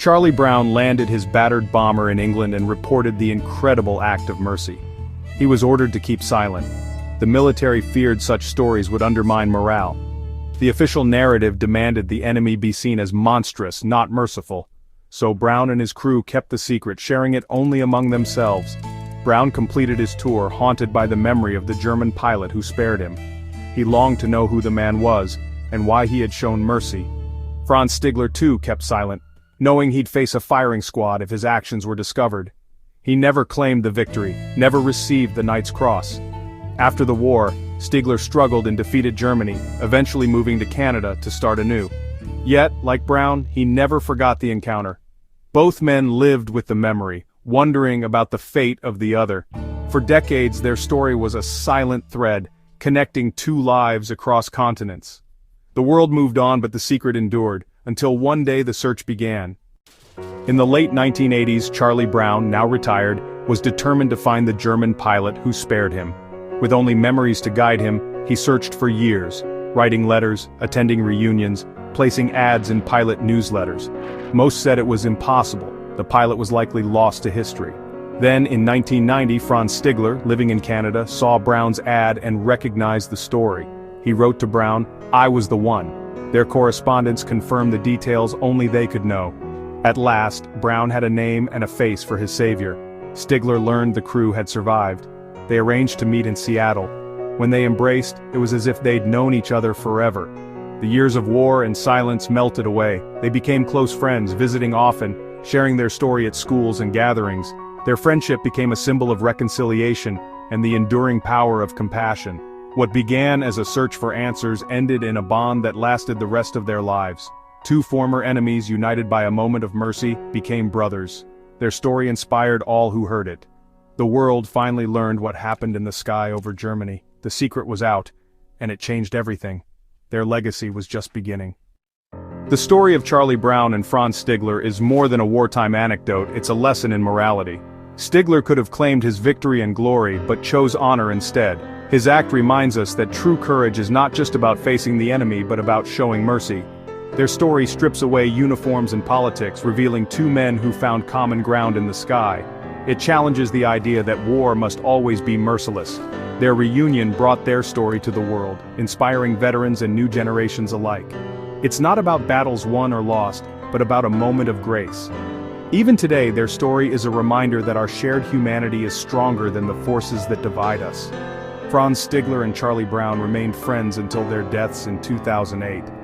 Charlie Brown landed his battered bomber in England and reported the incredible act of mercy. He was ordered to keep silent. The military feared such stories would undermine morale. The official narrative demanded the enemy be seen as monstrous, not merciful. So Brown and his crew kept the secret, sharing it only among themselves. Brown completed his tour, haunted by the memory of the German pilot who spared him. He longed to know who the man was, and why he had shown mercy. Franz Stigler too kept silent, knowing he'd face a firing squad if his actions were discovered. He never claimed the victory, never received the Knight's Cross. After the war, Stigler struggled in defeated Germany, eventually moving to Canada to start anew. Yet, like Brown, he never forgot the encounter. Both men lived with the memory, wondering about the fate of the other. For decades, their story was a silent thread, connecting two lives across continents. The world moved on, but the secret endured, until one day the search began. In the late 1980s, Charlie Brown, now retired, was determined to find the German pilot who spared him. With only memories to guide him, he searched for years, writing letters, attending reunions, placing ads in pilot newsletters. Most said it was impossible. The pilot was likely lost to history. Then, in 1990, Franz Stigler, living in Canada, saw Brown's ad and recognized the story. He wrote to Brown, "I was the one." Their correspondence confirmed the details only they could know. At last, Brown had a name and a face for his savior. Stigler learned the crew had survived. They arranged to meet in Seattle. When they embraced, it was as if they'd known each other forever. The years of war and silence melted away. They became close friends, visiting often, sharing their story at schools and gatherings. Their friendship became a symbol of reconciliation and the enduring power of compassion. What began as a search for answers ended in a bond that lasted the rest of their lives. Two former enemies, united by a moment of mercy, became brothers. Their story inspired all who heard it. The world finally learned what happened in the sky over Germany. The secret was out, and it changed everything. Their legacy was just beginning. The story of Charlie Brown and Franz Stigler is more than a wartime anecdote, it's a lesson in morality. Stigler could have claimed his victory and glory, but chose honor instead. His act reminds us that true courage is not just about facing the enemy, but about showing mercy. Their story strips away uniforms and politics, revealing two men who found common ground in the sky. It challenges the idea that war must always be merciless. Their reunion brought their story to the world, inspiring veterans and new generations alike. It's not about battles won or lost, but about a moment of grace. Even today, their story is a reminder that our shared humanity is stronger than the forces that divide us. Franz Stigler and Charlie Brown remained friends until their deaths in 2008.